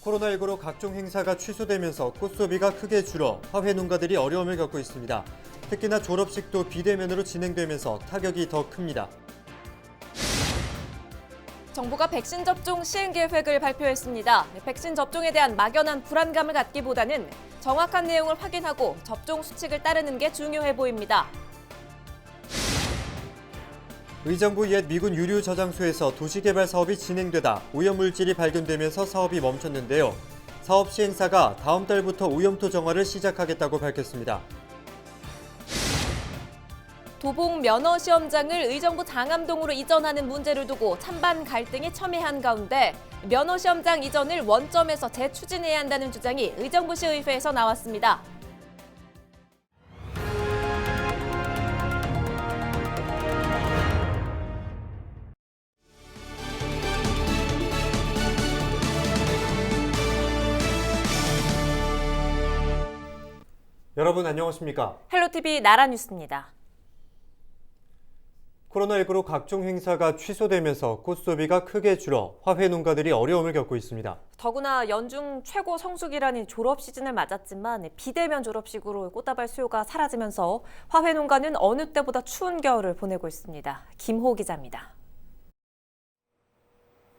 코로나19로 각종 행사가 취소되면서 꽃소비가 크게 줄어 화훼 농가들이 어려움을 겪고 있습니다. 특히나 졸업식도 비대면으로 진행되면서 타격이 더 큽니다. 정부가 백신 접종 시행 계획을 발표했습니다. 백신 접종에 대한 막연한 불안감을 갖기보다는 정확한 내용을 확인하고 접종 수칙을 따르는 게 중요해 보입니다. 의정부 옛 미군 유류 저장소에서 도시개발 사업이 진행되다 오염물질이 발견되면서 사업이 멈췄는데요. 사업 시행사가 다음 달부터 오염토 정화를 시작하겠다고 밝혔습니다. 도봉 면허시험장을 의정부 장암동으로 이전하는 문제를 두고 찬반 갈등이 첨예한 가운데 면허시험장 이전을 원점에서 재추진해야 한다는 주장이 의정부시의회에서 나왔습니다. 여러분 안녕하십니까? 헬로티비 나라뉴스입니다. 코로나19로 각종 행사가 취소되면서 꽃소비가 크게 줄어 화훼 농가들이 어려움을 겪고 있습니다. 더구나 연중 최고 성수기라는 졸업 시즌을 맞았지만 비대면 졸업식으로 꽃다발 수요가 사라지면서 화훼 농가는 어느 때보다 추운 겨울을 보내고 있습니다. 김호 기자입니다.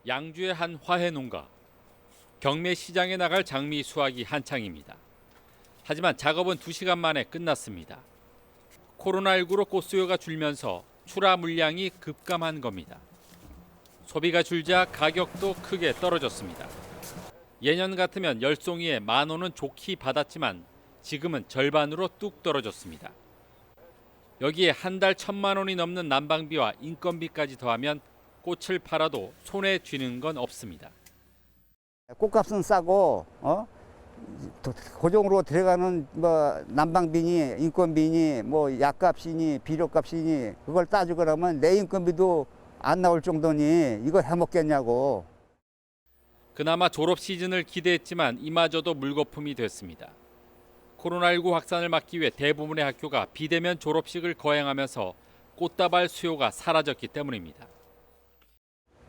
양주의 한 화훼 농가. 경매 시장에 나갈 장미 수확이 한창입니다. 하지만 작업은 2시간 만에 끝났습니다. 코로나19로 꽃 수요가 줄면서 출하 물량이 급감한 겁니다. 소비가 줄자 가격도 크게 떨어졌습니다. 예년 같으면 10송이에 10,000원은 좋게 받았지만 지금은 절반으로 뚝 떨어졌습니다. 여기에 한 달 1,000만 원이 넘는 난방비와 인건비까지 더하면 꽃을 팔아도 손에 쥐는 건 없습니다. 꽃값은 싸고 고정으로 들어가는 뭐 난방비니 인건비니 뭐 약값이니 비료값이니 그걸 따지고 그러면 내 인건비도 안 나올 정도니 이거 해먹겠냐고. 그나마 졸업 시즌을 기대했지만 이마저도 물거품이 됐습니다. 코로나19 확산을 막기 위해 대부분의 학교가 비대면 졸업식을 거행하면서 꽃다발 수요가 사라졌기 때문입니다.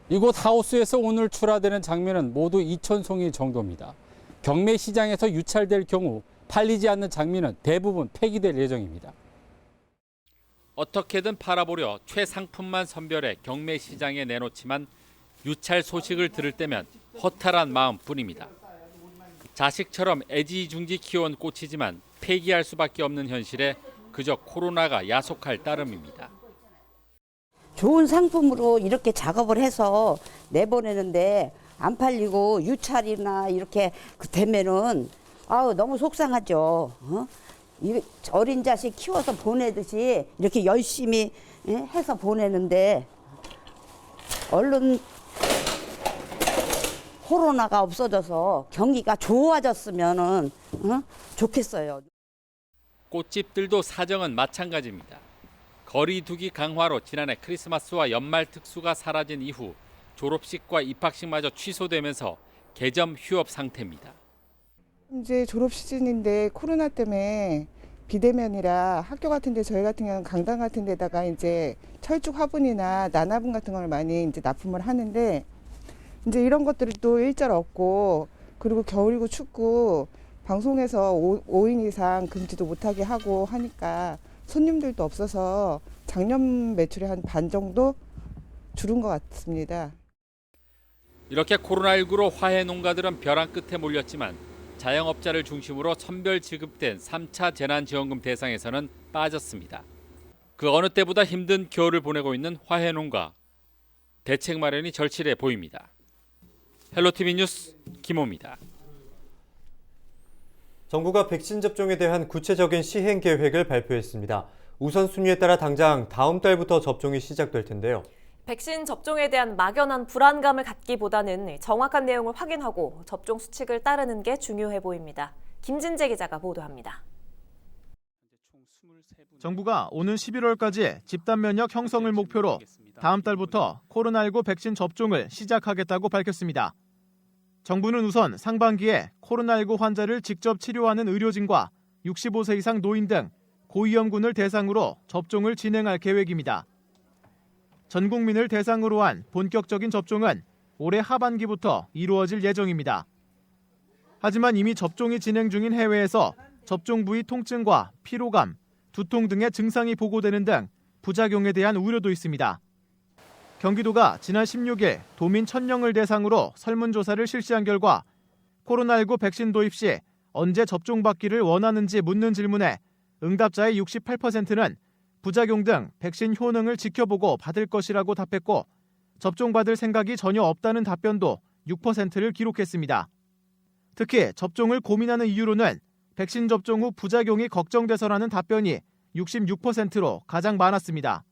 이곳 하우스에서 오늘 출하되는 장미는 모두 2,000송이 정도입니다. 경매 시장에서 유찰될 경우 팔리지 않는 장미는 대부분 폐기될 예정입니다. 어떻게든 팔아보려 최상품만 선별해 경매 시장에 내놓지만 유찰 소식을 들을 때면 허탈한 마음뿐입니다. 자식처럼 애지중지 키워온 꽃이지만 폐기할 수밖에 없는 현실에 그저 코로나가 야속할 따름입니다. 좋은 상품으로 이렇게 작업을 해서 내보내는데 안 팔리고 유찰이나 이렇게 되면은 너무 속상하죠. 어린 자식 키워서 보내듯이 이렇게 열심히 해서 보내는데 얼른 코로나가 없어져서 경기가 좋아졌으면은 좋겠어요. 꽃집들도 사정은 마찬가지입니다. 거리두기 강화로 지난해 크리스마스와 연말 특수가 사라진 이후 졸업식과 입학식마저 취소되면서 개점 휴업 상태입니다. 이제 졸업 시즌인데 코로나 때문에 비대면이라 학교 같은데 저희 같은 경우는 강당 같은 데다가 이제 철쭉 화분이나 나나분 같은 걸 많이 이제 납품을 하는데 이제 이런 것들이 또 일절 없고 그리고 겨울이고 춥고 방송에서 5인 이상 금지도 못하게 하고 하니까 손님들도 없어서 작년 매출의 한 반 정도 줄은 것 같습니다. 이렇게 코로나19로 화훼 농가들은 벼랑 끝에 몰렸지만 자영업자를 중심으로 선별 지급된 3차 재난지원금 대상에서는 빠졌습니다. 그 어느 때보다 힘든 겨울을 보내고 있는 화훼 농가. 대책 마련이 절실해 보입니다. 헬로티비 뉴스 김호입니다. 정부가 백신 접종에 대한 구체적인 시행 계획을 발표했습니다. 우선순위에 따라 당장 다음 달부터 접종이 시작될 텐데요. 백신 접종에 대한 막연한 불안감을 갖기보다는 정확한 내용을 확인하고 접종 수칙을 따르는 게 중요해 보입니다. 김진재 기자가 보도합니다. 정부가 오는 11월까지 집단 면역 형성을 목표로 다음 달부터 코로나19 백신 접종을 시작하겠다고 밝혔습니다. 정부는 우선 상반기에 코로나19 환자를 직접 치료하는 의료진과 65세 이상 노인 등 고위험군을 대상으로 접종을 진행할 계획입니다. 전 국민을 대상으로 한 본격적인 접종은 올해 하반기부터 이루어질 예정입니다. 하지만 이미 접종이 진행 중인 해외에서 접종 부위 통증과 피로감, 두통 등의 증상이 보고되는 등 부작용에 대한 우려도 있습니다. 경기도가 지난 16일 도민 1,000명을 대상으로 설문조사를 실시한 결과 코로나19 백신 도입 시 언제 접종받기를 원하는지 묻는 질문에 응답자의 68%는 부작용 등 백신 효능을 지켜보고 받을 것이라고 답했고 접종받을 생각이 전혀 없다는 답변도 6%를 기록했습니다. 특히 접종을 고민하는 이유로는 백신 접종 후 부작용이 걱정돼서라는 답변이 66%로 가장 많았습니다.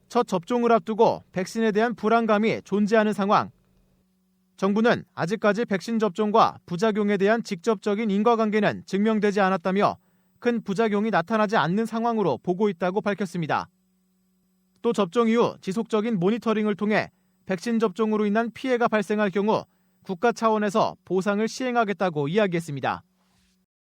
첫 접종을 앞두고 백신에 대한 불안감이 존재하는 상황. 정부는 아직까지 백신 접종과 부작용에 대한 직접적인 인과관계는 증명되지 않았다며 큰 부작용이 나타나지 않는 상황으로 보고 있다고 밝혔습니다. 또 접종 이후 지속적인 모니터링을 통해 백신 접종으로 인한 피해가 발생할 경우 국가 차원에서 보상을 시행하겠다고 이야기했습니다.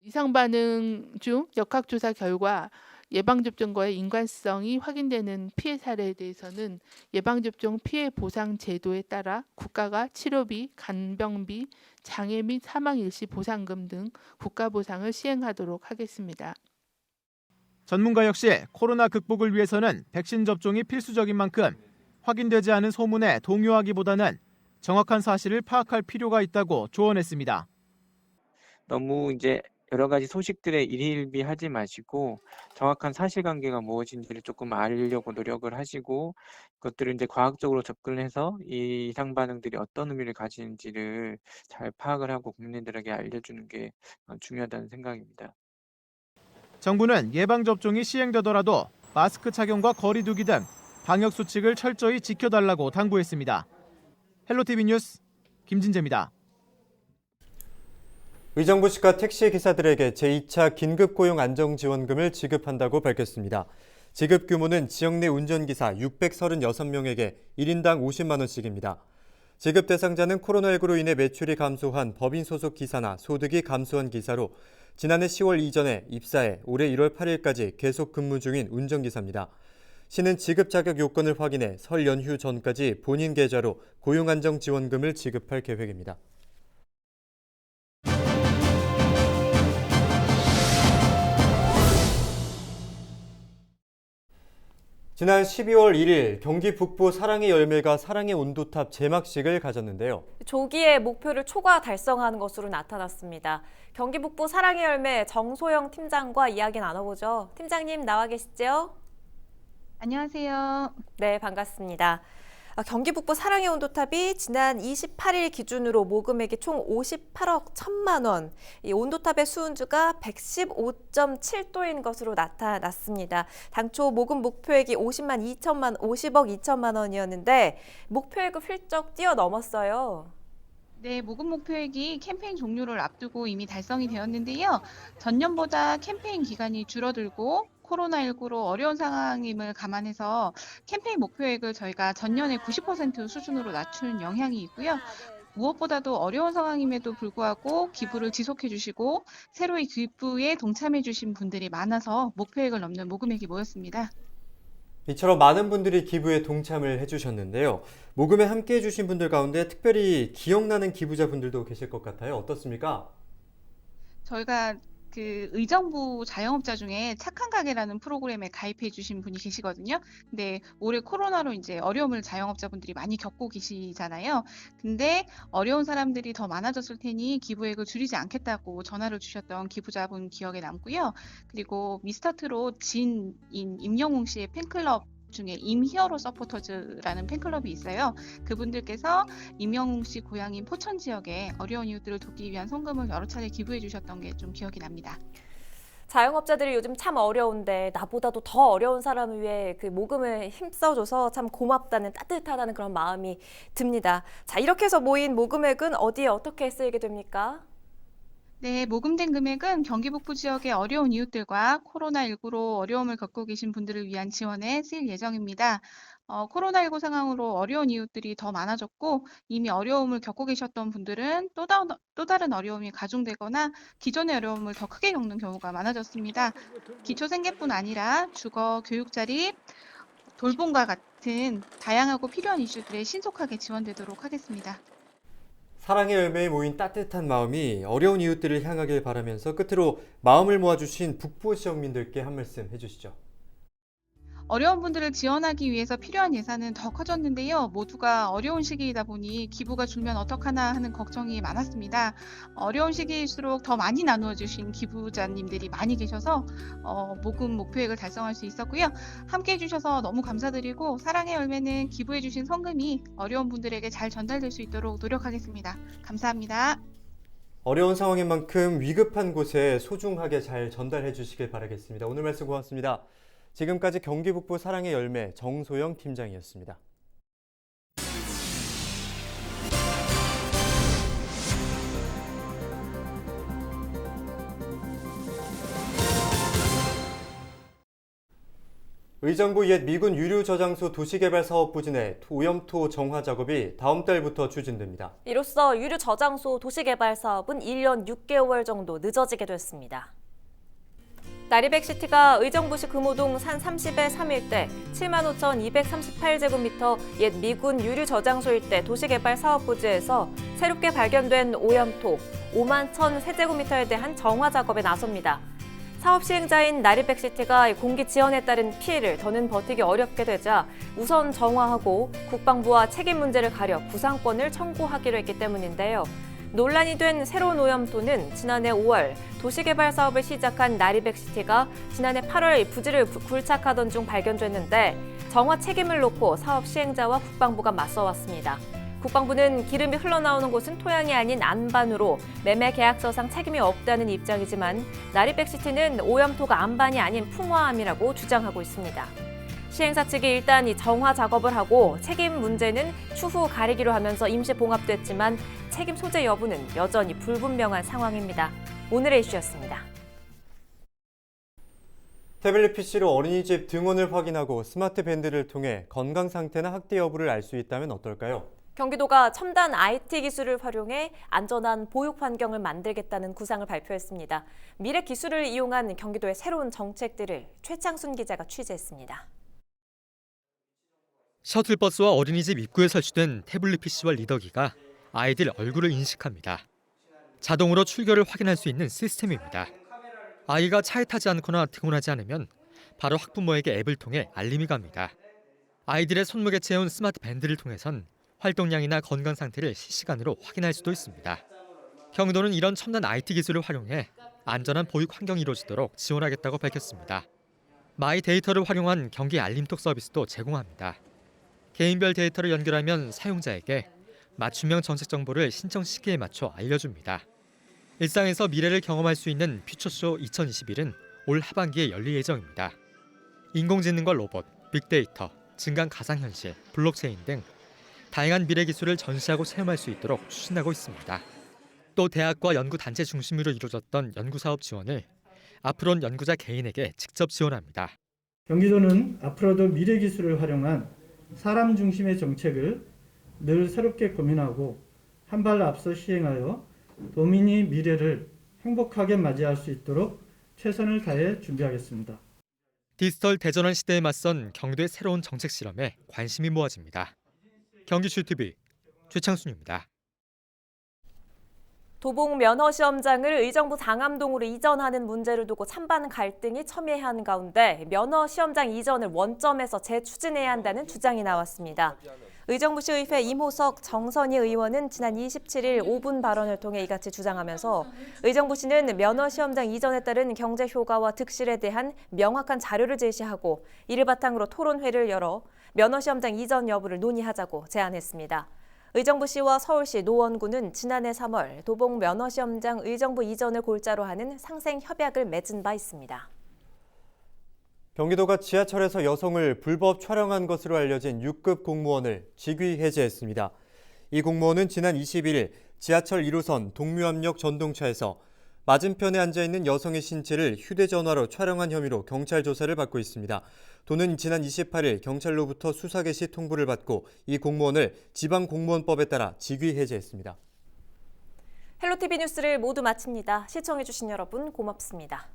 이상 반응 중 역학조사 결과 예방접종과의 인과성이 확인되는 피해 사례에 대해서는 예방접종 피해 보상 제도에 따라 국가가 치료비, 간병비, 장애 및 사망 일시 보상금 등 국가 보상을 시행하도록 하겠습니다. 전문가 역시 코로나 극복을 위해서는 백신 접종이 필수적인 만큼 확인되지 않은 소문에 동요하기보다는 정확한 사실을 파악할 필요가 있다고 조언했습니다. 너무 이제 여러 가지 소식들에 일희일비하지 마시고 정확한 사실관계가 무엇인지를 조금 알려고 노력을 하시고 그것들을 이제 과학적으로 접근해서 이 이상 반응들이 어떤 의미를 가지는지를 잘 파악을 하고 국민들에게 알려주는 게 중요하다는 생각입니다. 정부는 예방접종이 시행되더라도 마스크 착용과 거리 두기 등 방역 수칙을 철저히 지켜달라고 당부했습니다. 헬로티비 뉴스 김진재입니다. 의정부 시가 택시 기사들에게 제2차 긴급고용 안정지원금을 지급한다고 밝혔습니다. 지급 규모는 지역 내 운전기사 636명에게 1인당 50만 원씩입니다. 지급 대상자는 코로나19로 인해 매출이 감소한 법인 소속 기사나 소득이 감소한 기사로 지난해 10월 이전에 입사해 올해 1월 8일까지 계속 근무 중인 운전기사입니다. 시는 지급 자격 요건을 확인해 설 연휴 전까지 본인 계좌로 고용안정지원금을 지급할 계획입니다. 지난 12월 1일 경기 북부 사랑의 열매가 사랑의 온도탑 제막식을 가졌는데요. 조기에 목표를 초과 달성한 것으로 나타났습니다. 경기 북부 사랑의 열매 정소영 팀장과 이야기 나눠보죠. 팀장님 나와 계시죠? 안녕하세요. 네, 반갑습니다. 경기 북부 사랑의 온도탑이 지난 28일 기준으로 모금액이 총 58억 1천만 원, 이 온도탑의 수은주가 115.7도인 것으로 나타났습니다. 당초 모금 목표액이 50억 2천만 원이었는데 목표액을 훌쩍 뛰어넘었어요. 네, 모금 목표액이 캠페인 종료를 앞두고 이미 달성이 되었는데요. 전년보다 캠페인 기간이 줄어들고 코로나19로 어려운 상황임을 감안해서 캠페인 목표액을 저희가 전년의 90% 수준으로 낮춘 영향이 있고요. 무엇보다도 어려운 상황임에도 불구하고 기부를 지속해 주시고 새로이 기부에 동참해 주신 분들이 많아서 목표액을 넘는 모금액이 모였습니다. 이처럼 많은 분들이 기부에 동참을 해주셨는데요. 모금에 함께해 주신 분들 가운데 특별히 기억나는 기부자분들도 계실 것 같아요. 어떻습니까? 저희가 의정부 자영업자 중에 착한 가게라는 프로그램에 가입해 주신 분이 계시거든요. 근데 올해 코로나로 이제 어려움을 자영업자분들이 많이 겪고 계시잖아요. 근데 어려운 사람들이 더 많아졌을 테니 기부액을 줄이지 않겠다고 전화를 주셨던 기부자분 기억에 남고요. 그리고 미스터트롯 진인 임영웅 씨의 팬클럽 중에 임히어로 서포터즈라는 팬클럽이 있어요. 그분들께서 임영웅 씨 고향인 포천 지역에 어려운 이웃들을 돕기 위한 성금을 여러 차례 기부해 주셨던 게 좀 기억이 납니다. 자영업자들이 요즘 참 어려운데 나보다도 더 어려운 사람을 위해 그 모금을 힘써줘서 참 고맙다는 따뜻하다는 그런 마음이 듭니다. 자, 이렇게 해서 모인 모금액은 어디에 어떻게 쓰이게 됩니까? 네, 모금된 금액은 경기 북부 지역의 어려운 이웃들과 코로나19로 어려움을 겪고 계신 분들을 위한 지원에 쓰일 예정입니다. 코로나19 상황으로 어려운 이웃들이 더 많아졌고 이미 어려움을 겪고 계셨던 분들은 또 다른 어려움이 가중되거나 기존의 어려움을 더 크게 겪는 경우가 많아졌습니다. 기초생계뿐 아니라 주거, 교육자립, 돌봄과 같은 다양하고 필요한 이슈들에 신속하게 지원되도록 하겠습니다. 사랑의 열매에 모인 따뜻한 마음이 어려운 이웃들을 향하길 바라면서 끝으로 마음을 모아주신 북부 시민들께 한 말씀 해주시죠. 어려운 분들을 지원하기 위해서 필요한 예산은 더 커졌는데요. 모두가 어려운 시기이다 보니 기부가 줄면 어떡하나 하는 걱정이 많았습니다. 어려운 시기일수록 더 많이 나누어 주신 기부자님들이 많이 계셔서 모금 목표액을 달성할 수 있었고요. 함께 해주셔서 너무 감사드리고 사랑의 열매는 기부해 주신 성금이 어려운 분들에게 잘 전달될 수 있도록 노력하겠습니다. 감사합니다. 어려운 상황인 만큼 위급한 곳에 소중하게 잘 전달해 주시길 바라겠습니다. 오늘 말씀 고맙습니다. 지금까지 경기 북부 사랑의 열매 정소영 팀장이었습니다. 의정부 옛 미군 유류 저장소 도시개발 사업 부진의 오염토 정화 작업이 다음 달부터 추진됩니다. 이로써 유류 저장소 도시개발 사업은 1년 6개월 정도 늦어지게 됐습니다. 나리백시티가 의정부시 금호동 산 30의 3일대 75,238제곱미터 옛 미군 유류 저장소 일대 도시개발 사업 부지에서 새롭게 발견된 오염토 51,000세제곱미터에 대한 정화 작업에 나섭니다. 사업 시행자인 나리백시티가 공기 지연에 따른 피해를 더는 버티기 어렵게 되자 우선 정화하고 국방부와 책임 문제를 가려 구상권을 청구하기로 했기 때문인데요. 논란이 된 새로운 오염토는 지난해 5월 도시개발 사업을 시작한 나리백시티가 지난해 8월 부지를 굴착하던 중 발견됐는데 정화 책임을 놓고 사업 시행자와 국방부가 맞서왔습니다. 국방부는 기름이 흘러나오는 곳은 토양이 아닌 안반으로 매매 계약서상 책임이 없다는 입장이지만 나리백시티는 오염토가 안반이 아닌 풍화암이라고 주장하고 있습니다. 시행사 측이 일단 이 정화 작업을 하고 책임 문제는 추후 가리기로 하면서 임시 봉합됐지만 책임 소재 여부는 여전히 불분명한 상황입니다. 오늘의 이슈였습니다. 태블릿 PC로 어린이집 등원을 확인하고 스마트 밴드를 통해 건강 상태나 학대 여부를 알 수 있다면 어떨까요? 경기도가 첨단 IT 기술을 활용해 안전한 보육 환경을 만들겠다는 구상을 발표했습니다. 미래 기술을 이용한 경기도의 새로운 정책들을 최창순 기자가 취재했습니다. 셔틀버스와 어린이집 입구에 설치된 태블릿 PC와 리더기가 아이들 얼굴을 인식합니다. 자동으로 출결을 확인할 수 있는 시스템입니다. 아이가 차에 타지 않거나 등원하지 않으면 바로 학부모에게 앱을 통해 알림이 갑니다. 아이들의 손목에 채운 스마트 밴드를 통해선 활동량이나 건강 상태를 실시간으로 확인할 수도 있습니다. 경기도는 이런 첨단 IT 기술을 활용해 안전한 보육 환경이 이루어지도록 지원하겠다고 밝혔습니다. 마이 데이터를 활용한 경기 알림톡 서비스도 제공합니다. 개인별 데이터를 연결하면 사용자에게 맞춤형 정책 정보를 신청 시기에 맞춰 알려줍니다. 일상에서 미래를 경험할 수 있는 퓨처쇼 2021은 올 하반기에 열릴 예정입니다. 인공지능과 로봇, 빅데이터, 증강 가상현실, 블록체인 등 다양한 미래 기술을 전시하고 체험할 수 있도록 추진하고 있습니다. 또 대학과 연구단체 중심으로 이루어졌던 연구사업 지원을 앞으로는 연구자 개인에게 직접 지원합니다. 경기도는 앞으로도 미래 기술을 활용한 사람 중심의 정책을 늘 새롭게 고민하고 한 발 앞서 시행하여 도민이 미래를 행복하게 맞이할 수 있도록 최선을 다해 준비하겠습니다. 디지털 대전환 시대에 맞선 경기도의 새로운 정책 실험에 관심이 모아집니다. 경기출TV 최창순입니다. 도봉 면허시험장을 의정부 상암동으로 이전하는 문제를 두고 찬반 갈등이 첨예한 가운데 면허시험장 이전을 원점에서 재추진해야 한다는 주장이 나왔습니다. 의정부시의회 임호석, 정선희 의원은 지난 27일 5분 발언을 통해 이같이 주장하면서 의정부시는 면허시험장 이전에 따른 경제 효과와 득실에 대한 명확한 자료를 제시하고 이를 바탕으로 토론회를 열어 면허시험장 이전 여부를 논의하자고 제안했습니다. 의정부시와 서울시, 노원구는 지난해 3월 도봉 면허시험장 의정부 이전을 골자로 하는 상생 협약을 맺은 바 있습니다. 경기도가 지하철에서 여성을 불법 촬영한 것으로 알려진 6급 공무원을 직위 해제했습니다. 이 공무원은 지난 21일 지하철 1호선 동묘암역 전동차에서 맞은편에 앉아있는 여성의 신체를 휴대전화로 촬영한 혐의로 경찰 조사를 받고 있습니다. 도는 지난 28일 경찰로부터 수사 개시 통보를 받고 이 공무원을 지방공무원법에 따라 직위 해제했습니다. 헬로티비 뉴스를 모두 마칩니다. 시청해주신 여러분 고맙습니다.